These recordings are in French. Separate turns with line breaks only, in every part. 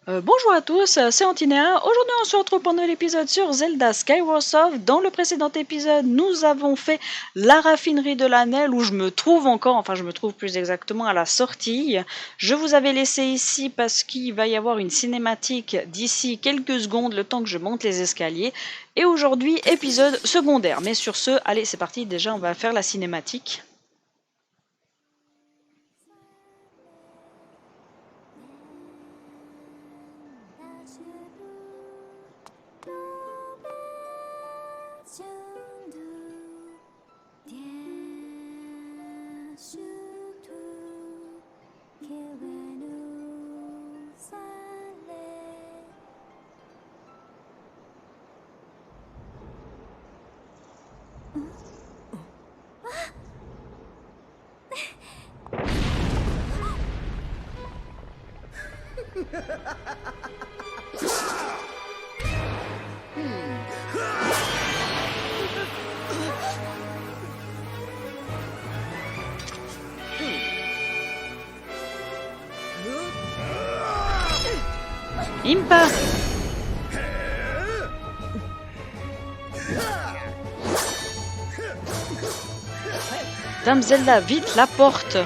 Bonjour à tous, c'est Antinéa. Aujourd'hui, on se retrouve pendant l'épisode sur Zelda Skyward Sword. Dans le précédent épisode, nous avons fait la raffinerie de l'Anel où je me trouve encore, enfin je me trouve plus exactement à la sortie. Je vous avais laissé ici parce qu'il va y avoir une cinématique d'ici quelques secondes, le temps que je monte les escaliers. Et aujourd'hui, épisode secondaire. Mais sur ce, allez, c'est parti. Déjà, on va faire la cinématique. Impa! Dame Zelda, vite, la porte!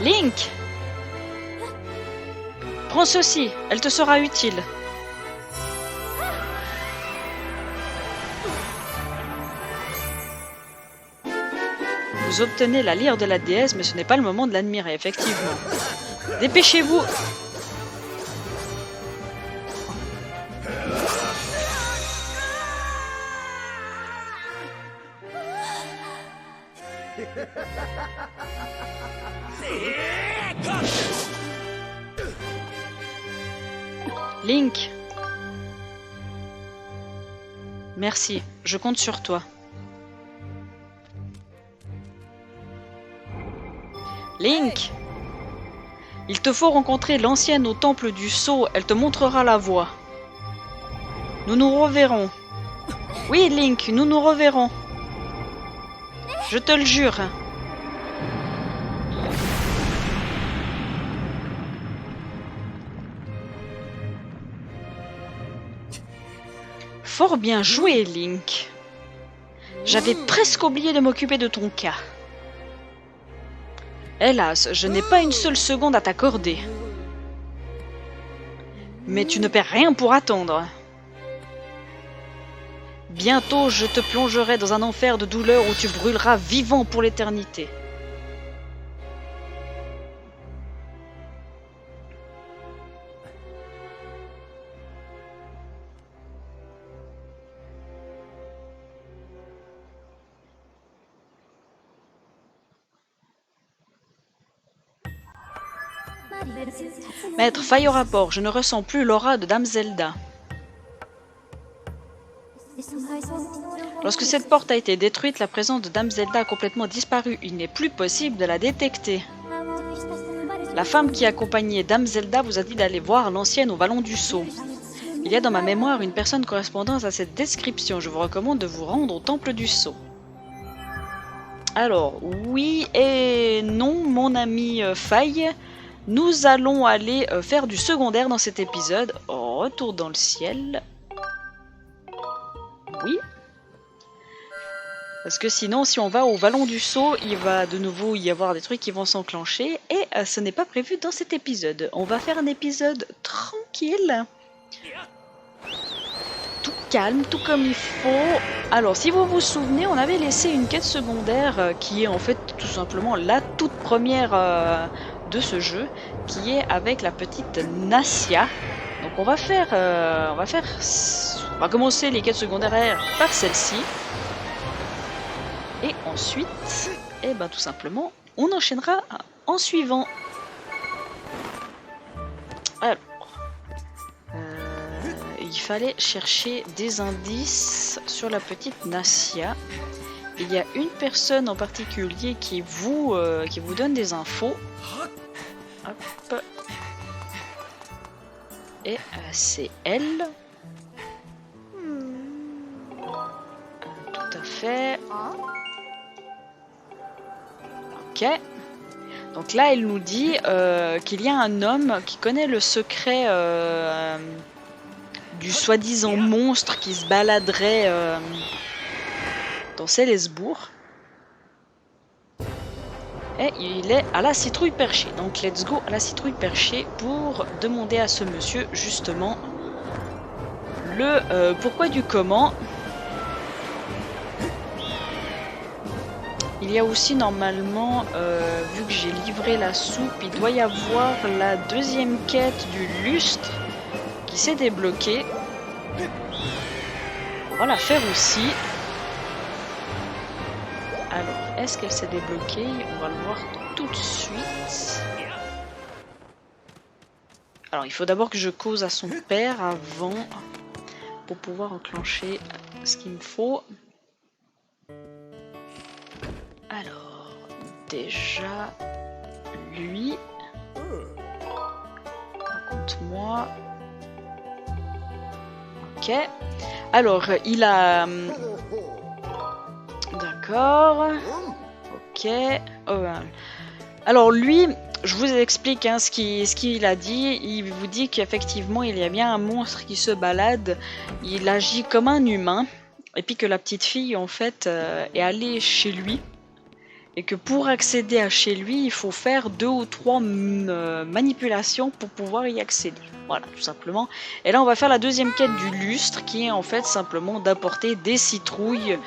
Link! Prends ceci, elle te sera utile. Vous obtenez la lyre de la déesse, mais ce n'est pas le moment de l'admirer, effectivement. Dépêchez-vous! Link! Merci, je compte sur toi. Link! Il te faut rencontrer l'ancienne au temple du sceau, elle te montrera la voie. Nous nous reverrons. Oui, Link, nous nous reverrons. Je te le jure. Fort bien joué, Link. J'avais presque oublié de m'occuper de ton cas. Hélas, je n'ai pas une seule seconde à t'accorder. Mais tu ne perds rien pour attendre. Bientôt, je te plongerai dans un enfer de douleur où tu brûleras vivant pour l'éternité. Maître, faille au rapport, je ne ressens plus l'aura de Dame Zelda. Lorsque cette porte a été détruite, la présence de Dame Zelda a complètement disparu. Il n'est plus possible de la détecter. La femme qui accompagnait Dame Zelda vous a dit d'aller voir l'ancienne au Vallon du Sceau. Il y a dans ma mémoire une personne correspondant à cette description. Je vous recommande de vous rendre au Temple du Sceau. Alors, oui et non, mon ami Faille. Nous allons aller faire du secondaire dans cet épisode. Retour dans le ciel. Oui. Parce que sinon, si on va au Vallon du Sceau, il va de nouveau y avoir des trucs qui vont s'enclencher. Et ce n'est pas prévu dans cet épisode. On va faire un épisode tranquille. Tout calme, tout comme il faut. Alors, si vous vous souvenez, on avait laissé une quête secondaire qui est en fait tout simplement la toute première de ce jeu, qui est avec la petite Nassia. Donc on va commencer les quêtes secondaires par celle-ci. Et ensuite, tout simplement, on enchaînera en suivant. Alors, il fallait chercher des indices sur la petite Nassia. Il y a une personne en particulier qui vous donne des infos. Hop. Et c'est elle. Tout à fait. Ok. Donc là, elle nous dit qu'il y a un homme qui connaît le secret du soi-disant monstre qui se baladerait dans Célesbourg. Et il est à la citrouille perchée. Donc let's go à la citrouille perchée pour demander à ce monsieur justement le pourquoi du comment. Il y a aussi normalement, vu que j'ai livré la soupe, il doit y avoir la deuxième quête du lustre qui s'est débloquée. On va la faire aussi. Alors, est-ce qu'elle s'est débloquée? On va le voir tout de suite. Alors, il faut d'abord que je cause à son père avant pour pouvoir enclencher ce qu'il me faut. Alors, déjà, lui, raconte-moi. Ok. Alors, il a... D'accord. Ok. Alors, lui, je vous explique hein, ce qu'il a dit. Il vous dit qu'effectivement, il y a bien un monstre qui se balade. Il agit comme un humain. Et puis que la petite fille, en fait, est allée chez lui. Et que pour accéder à chez lui, il faut faire 2 ou 3 manipulations pour pouvoir y accéder. Voilà, tout simplement. Et là, on va faire la deuxième quête du lustre, qui est en fait simplement d'apporter des citrouilles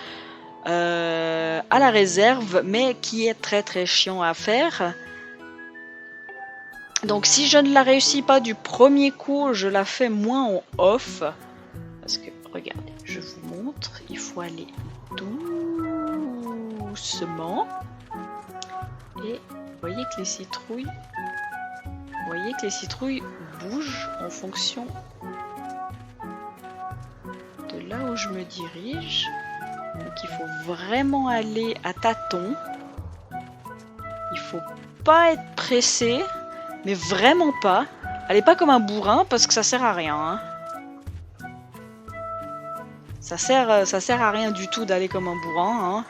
à la réserve, mais qui est très très chiant à faire. Donc si je ne la réussis pas du premier coup, je la fais moins en off. Parce que, regardez, je vous montre, il faut aller doucement. Et vous voyez que les citrouilles, bougent en fonction de là où je me dirige. Donc il faut vraiment aller à tâtons. Il faut pas être pressé, mais vraiment pas. Allez pas comme un bourrin parce que ça sert à rien. Hein. Ça sert à rien du tout d'aller comme un bourrin. Hein.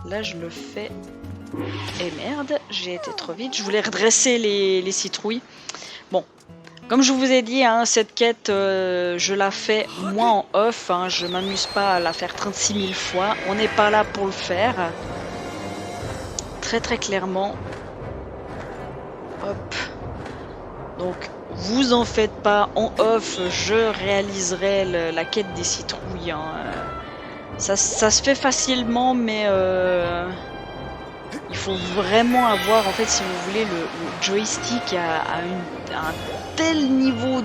Là je le fais. Et merde, j'ai été trop vite. Je voulais redresser les citrouilles. Bon. Comme je vous ai dit, hein, cette quête, je la fais moins en off. Hein, je m'amuse pas à la faire 36 000 fois. On n'est pas là pour le faire. Très très clairement. Hop. Donc, vous en faites pas. En off, je réaliserai la quête des citrouilles. Hein. Ça se fait facilement, mais il faut vraiment avoir, en fait, si vous voulez, le joystick à un tel niveau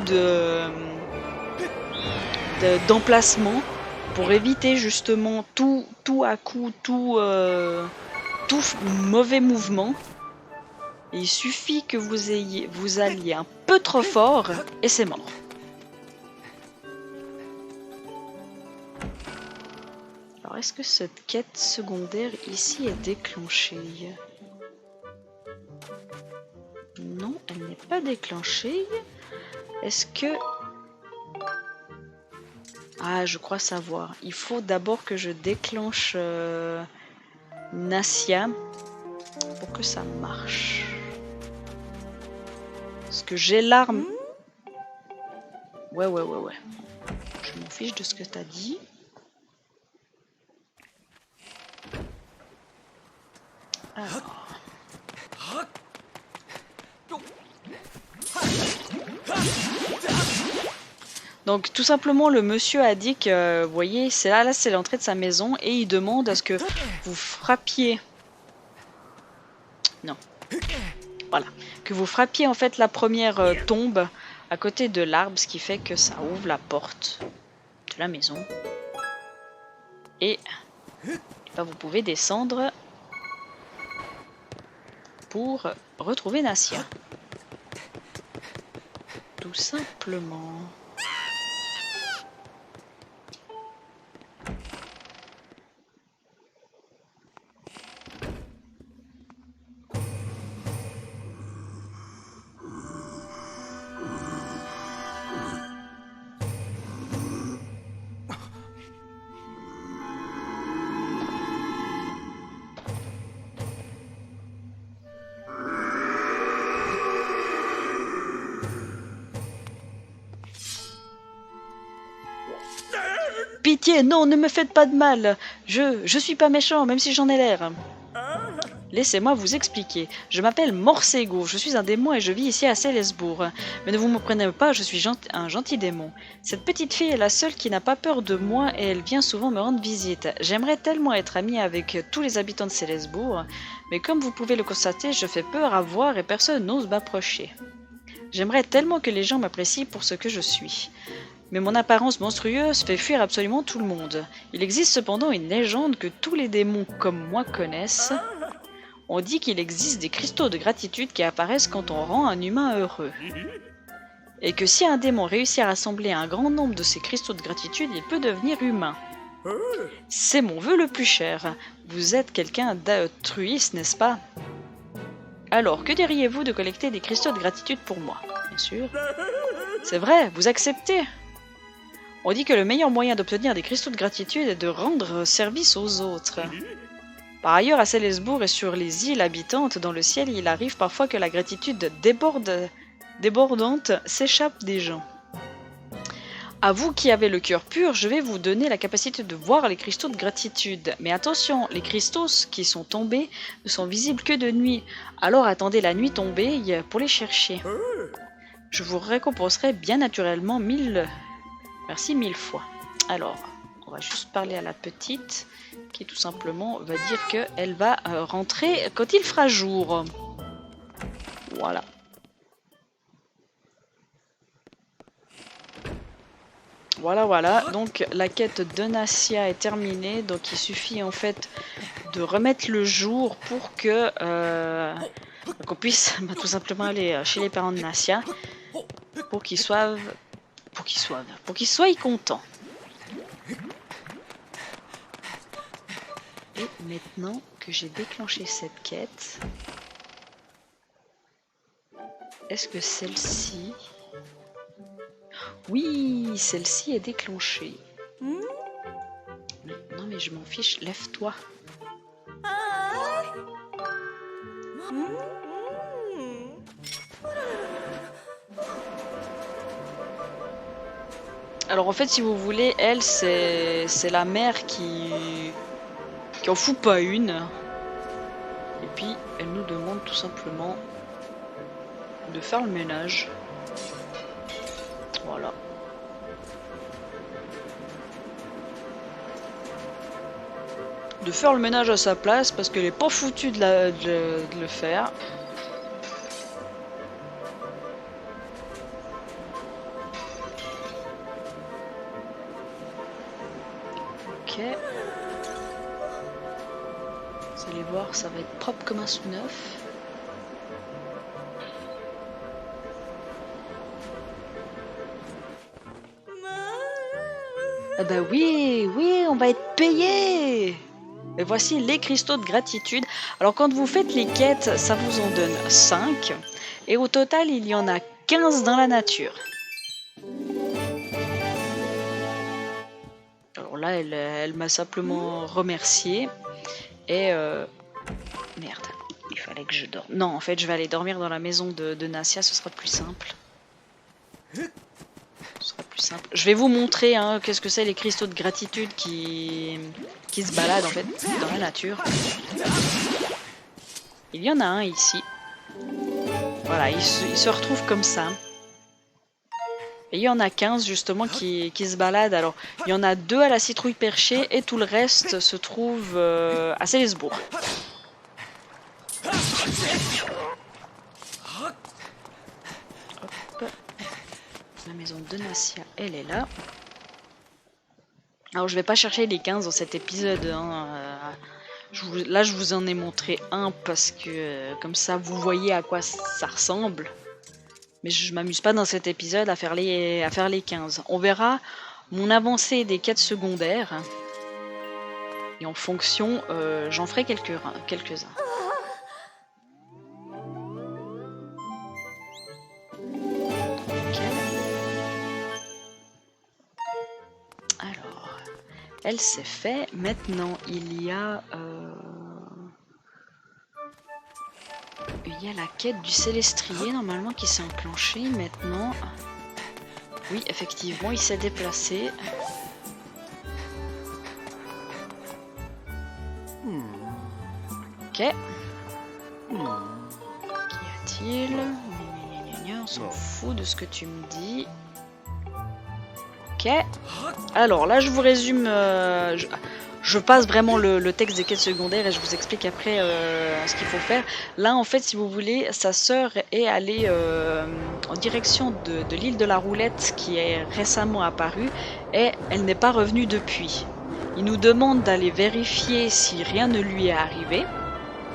d'emplacement pour éviter justement tout à coup, tout mauvais mouvement. Et il suffit que vous alliez un peu trop fort et c'est mort. Alors est-ce que cette quête secondaire ici est déclenchée? Non, elle n'est pas déclenchée. Est-ce que... Ah, je crois savoir. Il faut d'abord que je déclenche Nassia pour que ça marche. Parce que j'ai l'arme. Ouais. Je m'en fiche de ce que t'as dit. Alors. Donc tout simplement le monsieur a dit que, vous voyez, là c'est l'entrée de sa maison et il demande à ce que vous frappiez. Non. Voilà. Que vous frappiez en fait la première tombe à côté de l'arbre, ce qui fait que ça ouvre la porte de la maison. Et ben, vous pouvez descendre pour retrouver Nassia. Tout simplement. pitié, non, ne me faites pas de mal. Je suis pas méchant, même si j'en ai l'air. Laissez-moi vous expliquer. Je m'appelle Morsego, je suis un démon et je vis ici à Célesbourg. Mais ne vous me prenez pas, je suis un gentil démon. Cette petite fille est la seule qui n'a pas peur de moi et elle vient souvent me rendre visite. J'aimerais tellement être amie avec tous les habitants de Célesbourg, mais comme vous pouvez le constater, je fais peur à voir et personne n'ose m'approcher. J'aimerais tellement que les gens m'apprécient pour ce que je suis. Mais mon apparence monstrueuse fait fuir absolument tout le monde. Il existe cependant une légende que tous les démons comme moi connaissent. On dit qu'il existe des cristaux de gratitude qui apparaissent quand on rend un humain heureux. Et que si un démon réussit à rassembler un grand nombre de ces cristaux de gratitude, il peut devenir humain. C'est mon vœu le plus cher. Vous êtes quelqu'un d'altruiste, n'est-ce pas? Alors, que diriez-vous de collecter des cristaux de gratitude pour moi? Bien sûr. C'est vrai, vous acceptez? On dit que le meilleur moyen d'obtenir des cristaux de gratitude est de rendre service aux autres. Par ailleurs, à Célesbourg et sur les îles habitantes dans le ciel, il arrive parfois que la gratitude débordante s'échappe des gens. À vous qui avez le cœur pur, je vais vous donner la capacité de voir les cristaux de gratitude. Mais attention, les cristaux qui sont tombés ne sont visibles que de nuit. Alors attendez la nuit tombée pour les chercher. Je vous récompenserai bien naturellement 1000 fois. Alors, on va juste parler à la petite qui tout simplement va dire qu'elle va rentrer quand il fera jour. Voilà. Voilà. Donc la quête de Nassia est terminée. Donc il suffit en fait de remettre le jour pour que qu'on puisse tout simplement aller chez les parents de Nassia pour qu'ils soient contents. Et maintenant que j'ai déclenché cette quête, est-ce que celle-ci... Oui, celle-ci est déclenchée. Non mais je m'en fiche, lève-toi. Alors en fait, si vous voulez, elle, c'est la mère qui en fout pas une. Et puis, elle nous demande tout simplement de faire le ménage. Voilà. De faire le ménage à sa place parce qu'elle est pas foutue de le faire. Ok. Vous allez voir, ça va être propre comme un sous-neuf. Ah bah oui, on va être payé. Et voici les cristaux de gratitude. Alors quand vous faites les quêtes, ça vous en donne 5. Et au total, il y en a 15 dans la nature. Alors là, elle m'a simplement remercié. Et merde, il fallait que je dorme. Non, en fait, je vais aller dormir dans la maison de Nassia, ce sera plus simple. Je vais vous montrer qu'est-ce que c'est les cristaux de gratitude qui se baladent en fait dans la nature. Il y en a un ici. Voilà, il se retrouve comme ça. Et il y en a 15 justement qui se baladent. Alors, il y en a 2 à la citrouille perchée et tout le reste se trouve à Célesbourg. Hop. La maison de Nassia, elle est là. Alors, je vais pas chercher les 15 dans cet épisode. Là, je vous en ai montré un parce que comme ça, vous voyez à quoi ça ressemble. Mais je m'amuse pas dans cet épisode à faire les 15. On verra mon avancée des quêtes secondaires. Et en fonction, j'en ferai quelques-uns. Okay. Alors, elle s'est fait. Maintenant, il y a la quête du Célestrier normalement qui s'est enclenchée maintenant. Oui, effectivement, il s'est déplacé. Ok. Qu'y a-t-il? On s'en fout de ce que tu me dis. Ok. Alors là, je vous résume. Je passe vraiment le texte des quêtes secondaires et je vous explique après ce qu'il faut faire. Là, en fait, si vous voulez, sa sœur est allée en direction de l'île de la Roulette qui est récemment apparue et elle n'est pas revenue depuis. Il nous demande d'aller vérifier si rien ne lui est arrivé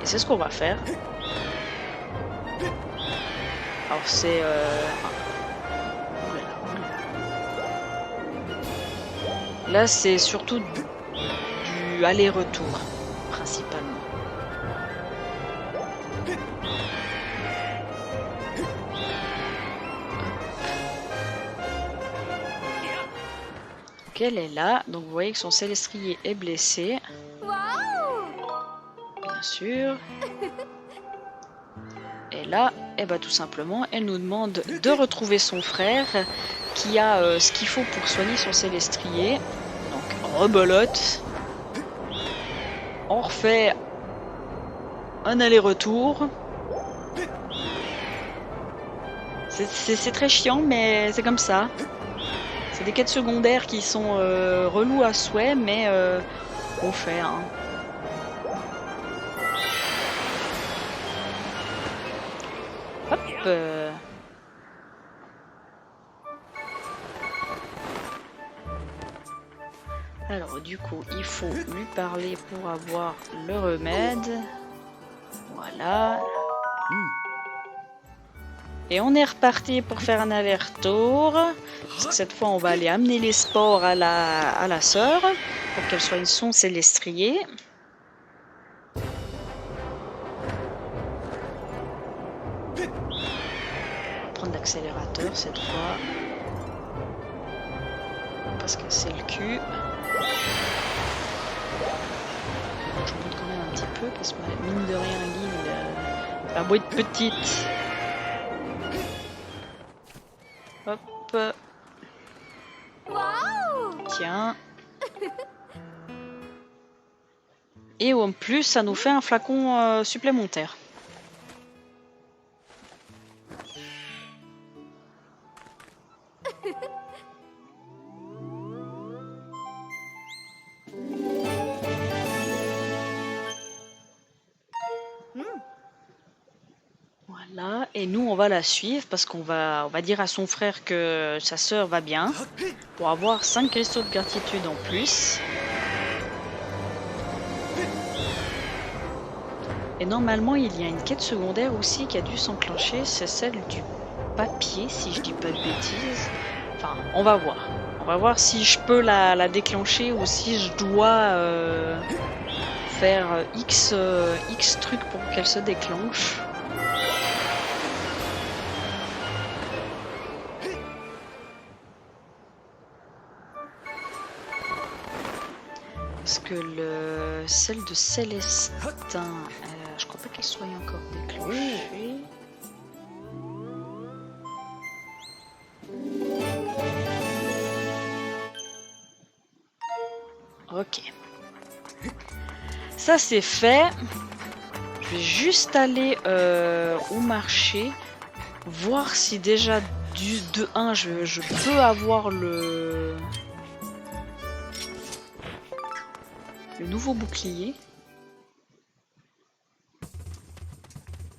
et c'est ce qu'on va faire. Alors c'est... Là, c'est surtout du aller-retour, principalement. Ok, elle est là. Donc vous voyez que son célestrier est blessé. Bien sûr. Et là, eh ben, tout simplement, elle nous demande de retrouver son frère qui a ce qu'il faut pour soigner son célestrier. Donc, rebolote. On refait un aller-retour. C'est très chiant, mais c'est comme ça. C'est des quêtes secondaires qui sont relous à souhait, mais on fait. Hein. Hop. Alors du coup, il faut lui parler pour avoir le remède. Voilà. Et on est reparti pour faire un aller-retour. Parce que cette fois, on va aller amener les spores à la sœur pour qu'elle soigne son célestrier. Prendre l'accélérateur cette fois. Parce que c'est le cul. Je monte quand même un petit peu parce que mine de rien, l'île a beau être petite. Hop. Tiens. Et en plus, ça nous fait un flacon supplémentaire. Voilà, et nous on va la suivre parce qu'on va dire à son frère que sa sœur va bien pour avoir 5 cristaux de gratitude en plus. Et normalement il y a une quête secondaire aussi qui a dû s'enclencher, c'est celle du papier si je dis pas de bêtises. Enfin, on va voir. On va voir si je peux la déclencher ou si je dois faire X trucs pour qu'elle se déclenche. Parce que celle de Célestin, je crois pas qu'elle soit encore déclenchée. Ok. Ça c'est fait. Je vais juste aller au marché, voir si déjà de 1 je peux avoir le nouveau bouclier.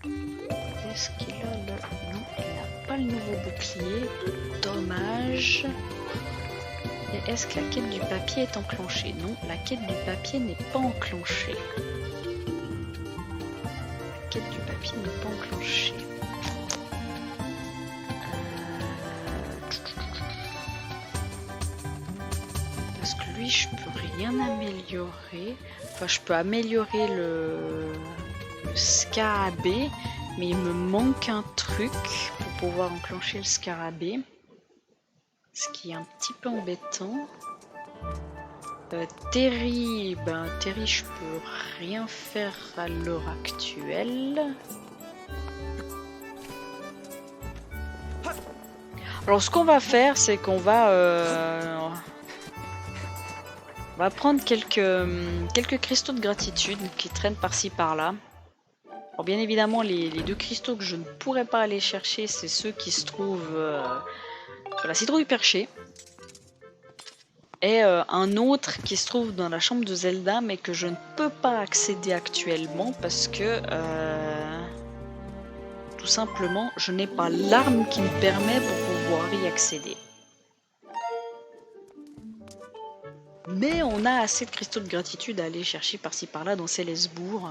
Est-ce qu'il a le... Non, il n'a pas le nouveau bouclier. Dommage. Et est-ce que la quête du papier est enclenchée? Non, la quête du papier n'est pas enclenchée. La quête du papier n'est pas enclenchée. Parce que lui, je peux rien améliorer. Enfin, je peux améliorer le scarabée, mais il me manque un truc pour pouvoir enclencher le scarabée. Ce qui est un petit peu embêtant. Terry, Terry, je peux rien faire à l'heure actuelle. Alors, ce qu'on va faire, c'est qu'on va prendre quelques cristaux de gratitude qui traînent par-ci par-là. Alors bien évidemment, les deux cristaux que je ne pourrais pas aller chercher, c'est ceux qui se trouvent sur la citrouille perchée. Et un autre qui se trouve dans la chambre de Zelda, mais que je ne peux pas accéder actuellement parce que tout simplement, je n'ai pas l'arme qui me permet pour pouvoir y accéder. Mais on a assez de cristaux de gratitude à aller chercher par-ci par-là dans Célesbourg,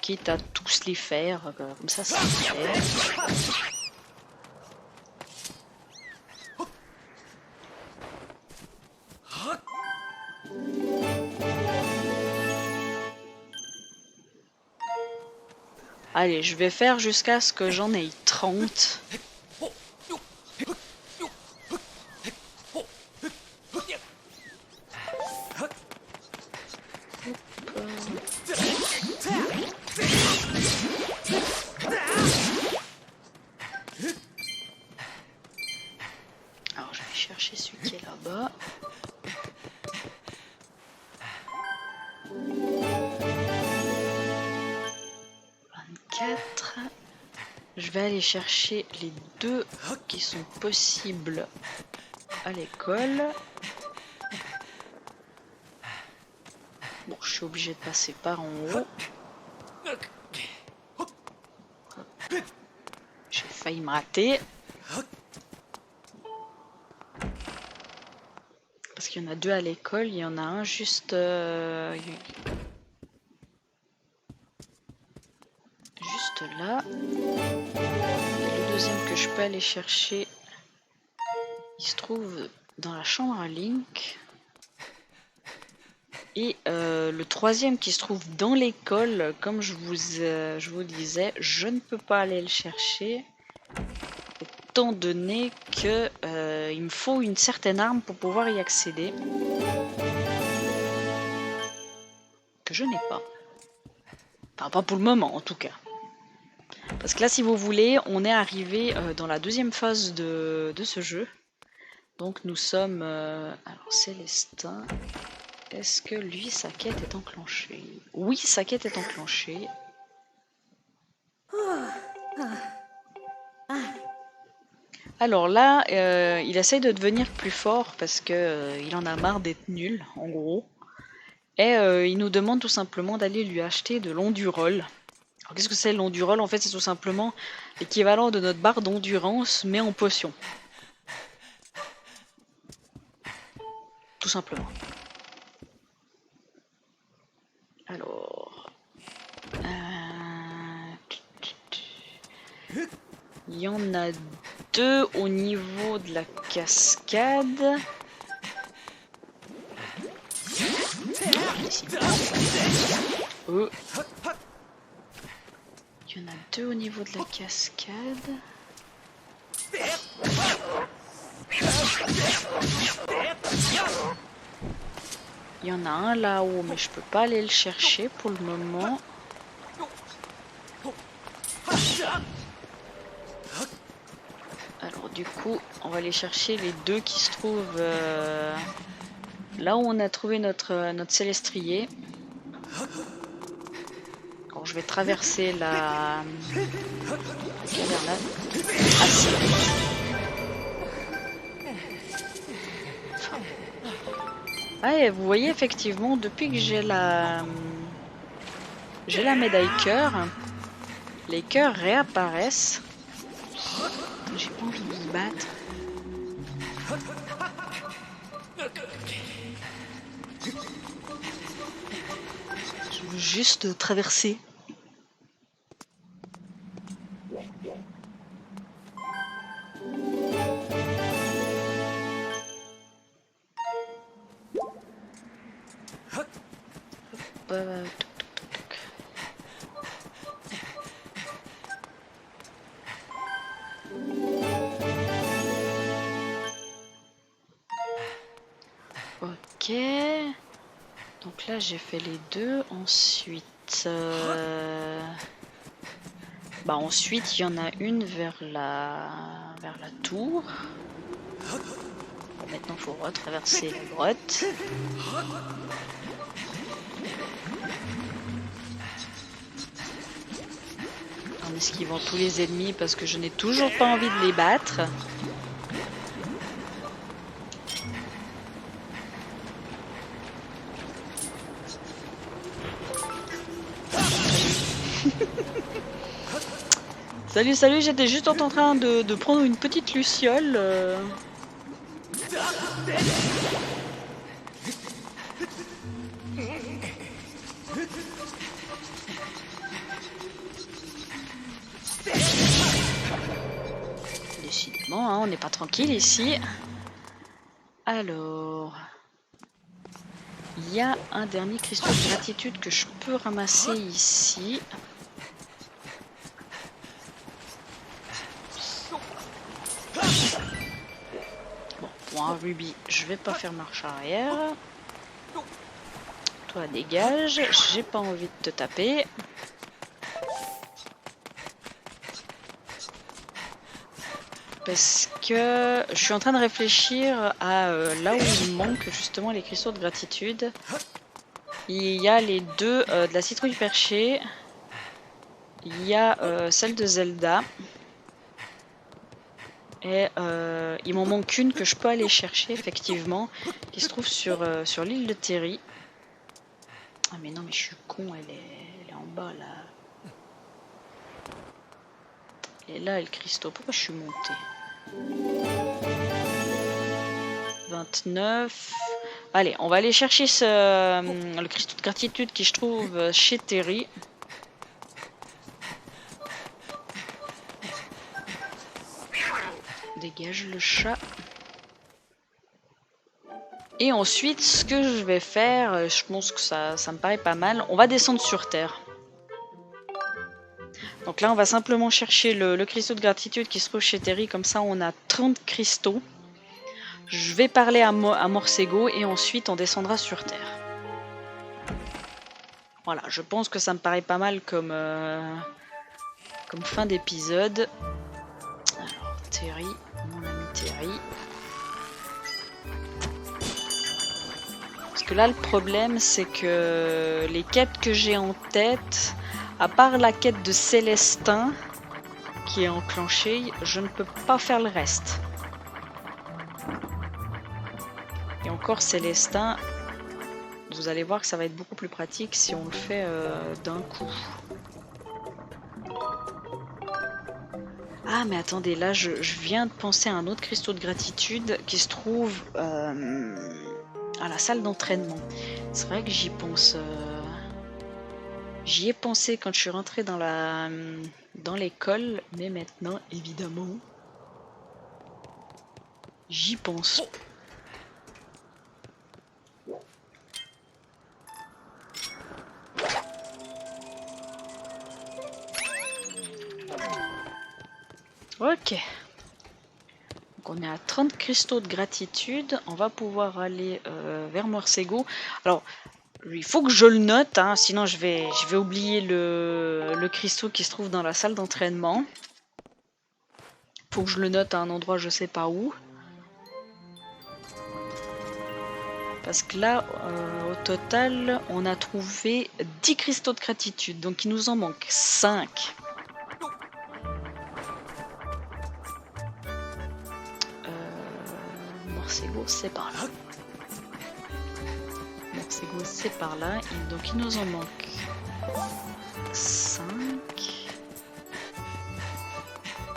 quitte à tous les faire, comme ça c'est fait. Allez, je vais faire jusqu'à ce que j'en ai 30. Alors, je vais chercher celui qui est là-bas. Je vais aller chercher les deux qui sont possibles à l'école. Bon, je suis obligé de passer par en haut. J'ai failli me rater. Parce qu'il y en a deux à l'école, il y en a un juste... juste là. Et le deuxième que je peux aller chercher, il se trouve dans la chambre à Link. Et le troisième qui se trouve dans l'école, comme je vous disais, je ne peux pas aller le chercher. Étant donné que il me faut une certaine arme pour pouvoir y accéder. Que je n'ai pas. Enfin, pas pour le moment en tout cas. Parce que là, si vous voulez, on est arrivé dans la deuxième phase de ce jeu. Donc nous sommes... alors Célestin... Est-ce que lui, sa quête est enclenchée? Oui, sa quête est enclenchée. Alors là, il essaye de devenir plus fort parce que il en a marre d'être nul, en gros. Et il nous demande tout simplement d'aller lui acheter de l'Ondurol. Alors qu'est-ce que c'est l'Ondurol? En fait, c'est tout simplement l'équivalent de notre barre d'endurance, mais en potion. Tout simplement. Alors... il y en a deux au niveau de la cascade. Il y en a deux au niveau de la cascade. Il y en a un là-haut, mais je peux pas aller le chercher pour le moment. Alors du coup, on va aller chercher les deux qui se trouvent là où on a trouvé notre Célestrier. Alors je vais traverser la caverne là. Ah si. Ah, et vous voyez effectivement, depuis que j'ai la médaille cœur, les cœurs réapparaissent. J'ai pas envie de me battre. Je veux juste traverser. Ok. Donc là j'ai fait les deux. Ensuite, ensuite il y en a une vers la tour. Bon, maintenant il faut retraverser la grotte. esquivant tous les ennemis parce que je n'ai toujours pas envie de les battre. Salut, salut, j'étais juste en train de prendre une petite luciole. Décidément, hein, on n'est pas tranquille ici. Alors... Il y a un dernier cristal de gratitude que je peux ramasser ici. Bon, pour un rubis, je vais pas faire marche arrière. Toi, dégage. J'ai pas envie de te taper. Parce que je suis en train de réfléchir à là où il manque justement les cristaux de gratitude. Il y a les deux de la citrouille perchée. Il y a celle de Zelda. Et il m'en manque une que je peux aller chercher effectivement. Qui se trouve sur l'île de Terry. Ah mais non mais je suis con, elle est en bas là. Et là, le cristaux. Pourquoi je suis monté? 29. Allez, on va aller chercher le cristaux de gratitude qui je trouve chez Terry. Dégage le chat. Et ensuite, ce que je vais faire, je pense que ça me paraît pas mal, on va descendre sur Terre. Donc là, on va simplement chercher le cristaux de gratitude qui se trouve chez Terry. Comme ça, on a 30 cristaux. Je vais parler à Morsego et ensuite, on descendra sur Terre. Voilà, je pense que ça me paraît pas mal comme fin d'épisode. Alors, Terry, mon ami Terry. Parce que là, le problème, c'est que les quêtes que j'ai en tête... À part la quête de Célestin qui est enclenchée, je ne peux pas faire le reste. Et encore Célestin, vous allez voir que ça va être beaucoup plus pratique si on le fait d'un coup. Ah mais attendez, là je viens de penser à un autre cristaux de gratitude qui se trouve à la salle d'entraînement. C'est vrai que j'y pense... J'y ai pensé quand je suis rentrée dans l'école, mais maintenant, évidemment, j'y pense. Ok. Donc on est à 30 cristaux de gratitude. On va pouvoir aller vers Morsego. Alors... Il faut que je le note, hein, sinon je vais oublier le cristaux qui se trouve dans la salle d'entraînement. Il faut que je le note à un endroit je sais pas où. Parce que là, au total, on a trouvé 10 cristaux de gratitude. Donc il nous en manque 5. Morsego, c'est par là. C'est par là, et donc il nous en manque 5.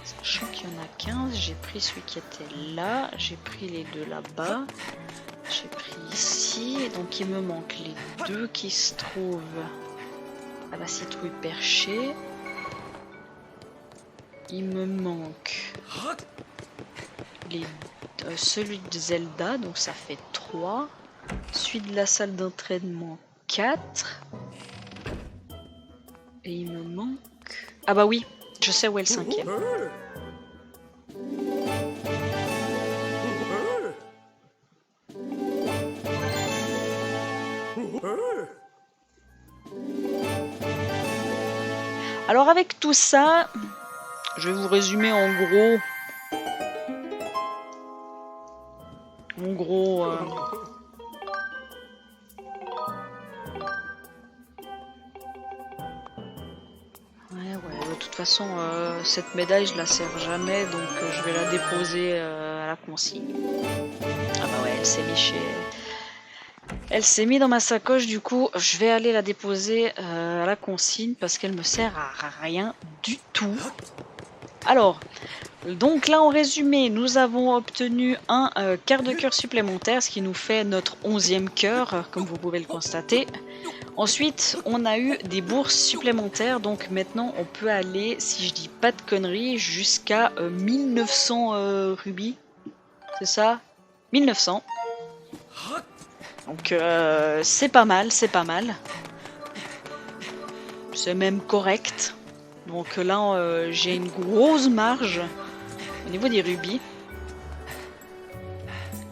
Sachant qu'il y en a 15, j'ai pris celui qui était là, j'ai pris les deux là-bas, j'ai pris ici, et donc il me manque les deux qui se trouvent à la citrouille perchée. Il me manque celui de Zelda, donc ça fait 3. Celui de la salle d'entraînement 4. Et il me manque... Ah bah oui, je sais où est le 5e. Alors avec tout ça, je vais vous résumer en gros... toute façon, cette médaille, je la sers jamais, donc je vais la déposer à la consigne. Ah bah ouais, elle s'est mis Elle s'est mise dans ma sacoche, du coup, je vais aller la déposer à la consigne parce qu'elle me sert à rien du tout. Alors, donc là en résumé, nous avons obtenu un quart de cœur supplémentaire, ce qui nous fait notre 11e cœur, comme vous pouvez le constater. Ensuite, on a eu des bourses supplémentaires, donc maintenant on peut aller, si je dis pas de conneries, jusqu'à 1900 rubis. C'est ça? 1900. Donc c'est pas mal, c'est pas mal. C'est même correct. Donc là, j'ai une grosse marge au niveau des rubis.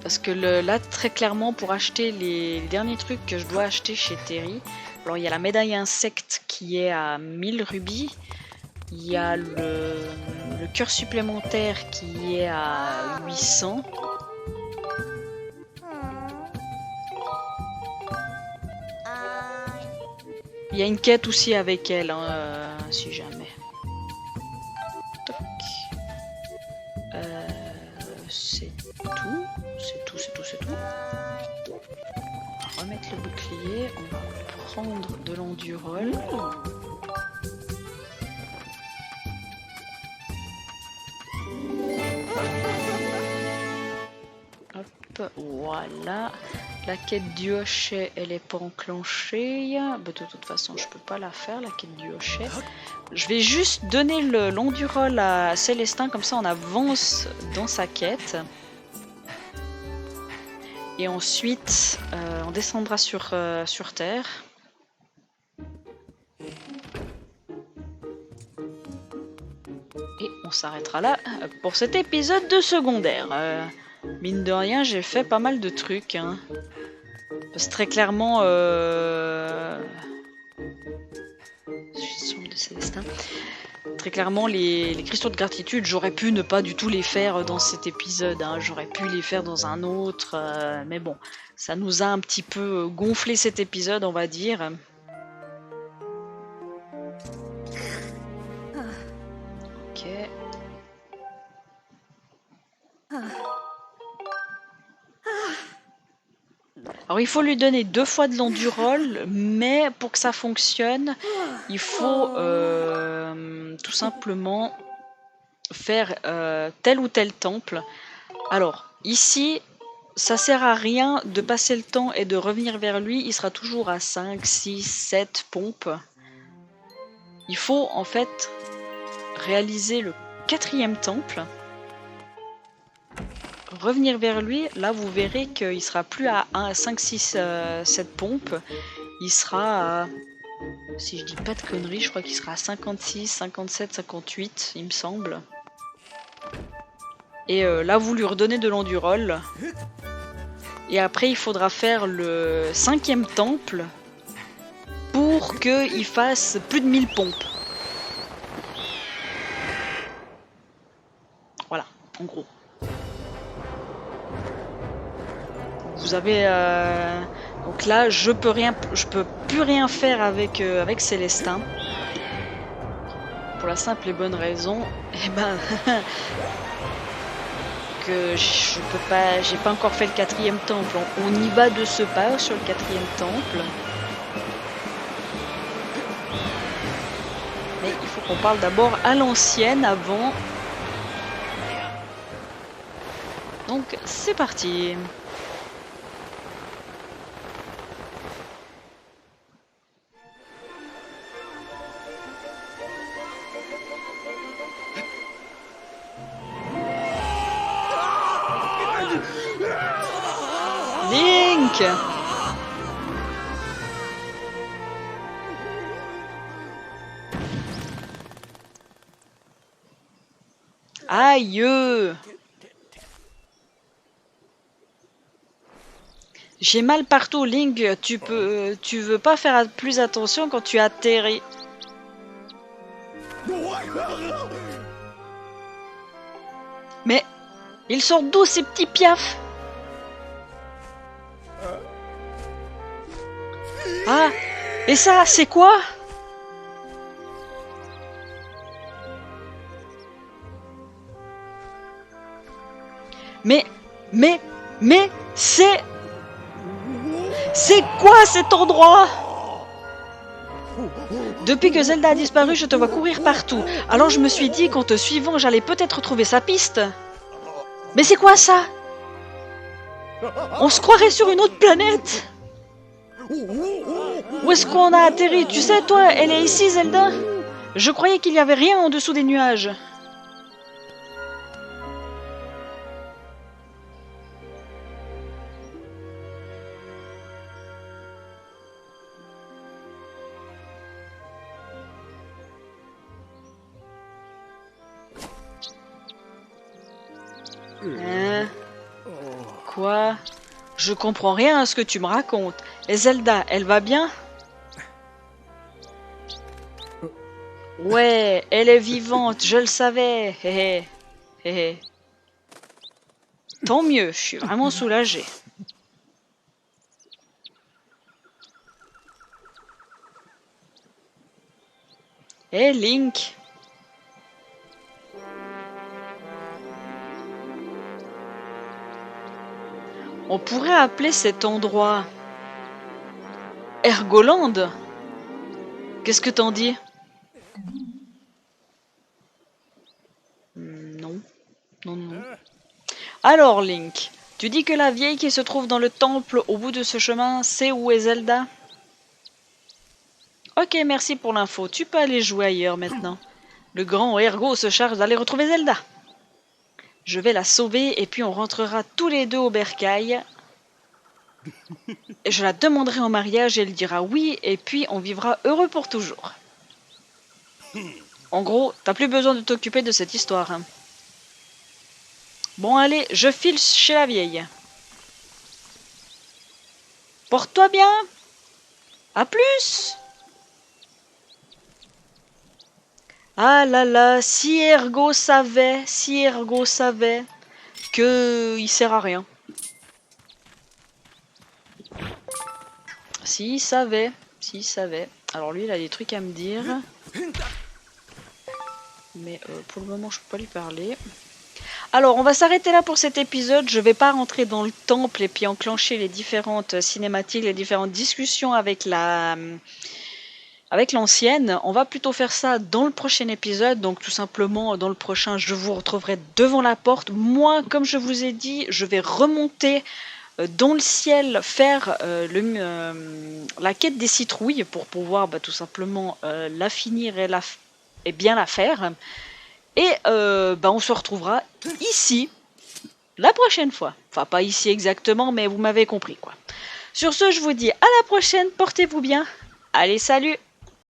Parce que là, très clairement, pour acheter les derniers trucs que je dois acheter chez Terry, alors il y a la médaille insecte qui est à 1000 rubis. Il y a le cœur supplémentaire qui est à 800. Il y a une quête aussi avec elle, hein, si jamais. Toc. C'est tout. C'est tout, c'est tout, c'est tout. On va remettre le bouclier. On va prendre de l'endurol. Hop, voilà. La quête du hochet, elle est pas enclenchée. Bah, de toute façon, je peux pas la faire, la quête du hochet. Je vais juste donner l'endurol à Célestin, comme ça on avance dans sa quête. Et ensuite, on descendra sur Terre. Et on s'arrêtera là pour cet épisode de secondaire. Mine de rien, j'ai fait pas mal de trucs. Hein. Parce que très clairement... Je suis sur de Célestin. Très clairement, les cristaux de gratitude, j'aurais pu ne pas du tout les faire dans cet épisode. Hein. J'aurais pu les faire dans un autre. Mais bon, ça nous a un petit peu gonflé cet épisode, on va dire. Ok. Alors il faut lui donner 2 fois de l'endurol, mais pour que ça fonctionne, il faut tout simplement faire tel ou tel temple. Alors ici, ça sert à rien de passer le temps et de revenir vers lui, il sera toujours à 5, 6, 7 pompes. Il faut en fait réaliser le 4e temple. Revenir vers lui, là vous verrez qu'il sera plus à 1, 5, 6, 7 pompes, il sera à, si je dis pas de conneries, je crois qu'il sera à 56, 57, 58, il me semble. Et là vous lui redonnez de l'endurol. Et après il faudra faire le 5e temple pour qu'il fasse plus de 1000 pompes. Voilà, en gros. Vous avez donc là je peux plus rien faire avec Célestin pour la simple et bonne raison que je peux pas, j'ai pas encore fait le 4e temple. On y va de ce pas sur le 4e temple, mais il faut qu'on parle d'abord à l'ancienne avant. Donc c'est parti. Link! Aïe! J'ai mal partout, Link. Tu veux pas faire plus attention quand tu atterris. Mais ils sortent d'où ces petits piafs? Ah, et ça, c'est quoi? Mais, mais, c'est... C'est quoi cet endroit? Depuis que Zelda a disparu, je te vois courir partout. Alors je me suis dit qu'en te suivant, j'allais peut-être trouver sa piste. Mais c'est quoi ça? On se croirait sur une autre planète. Où est-ce qu'on a atterri? Tu sais, toi, elle est ici, Zelda? Je croyais qu'il n'y avait rien en dessous des nuages. Hein? Quoi? Je comprends rien à ce que tu me racontes. Et Zelda, elle va bien? Ouais, elle est vivante, je le savais. Hé hé, hé hé. Tant mieux, je suis vraiment soulagée. Hé Link. On pourrait appeler cet endroit Ergoland. Qu'est-ce que t'en dis? Non, non, non. Alors Link, tu dis que la vieille qui se trouve dans le temple au bout de ce chemin, c'est où est Zelda? Ok, merci pour l'info. Tu peux aller jouer ailleurs maintenant. Le grand Ergo se charge d'aller retrouver Zelda. Je vais la sauver et puis on rentrera tous les deux au bercail. Je la demanderai en mariage et elle dira oui et puis on vivra heureux pour toujours. En gros, t'as plus besoin de t'occuper de cette histoire. Hein. Bon allez, je file chez la vieille. Porte-toi bien. À plus. Ah là là, si Ergo savait que il sert à rien. S'il savait. Alors lui, il a des trucs à me dire. Mais pour le moment, je peux pas lui parler. Alors, on va s'arrêter là pour cet épisode. Je vais pas rentrer dans le temple et puis enclencher les différentes cinématiques, les différentes discussions avec l'ancienne. On va plutôt faire ça dans le prochain épisode. Donc tout simplement, dans le prochain, je vous retrouverai devant la porte. Moi, comme je vous ai dit, je vais remonter dans le ciel, faire la quête des citrouilles pour pouvoir tout simplement la finir et bien la faire. Et on se retrouvera ici la prochaine fois. Enfin, pas ici exactement, mais vous m'avez compris quoi. Sur ce, je vous dis à la prochaine, portez-vous bien. Allez, salut!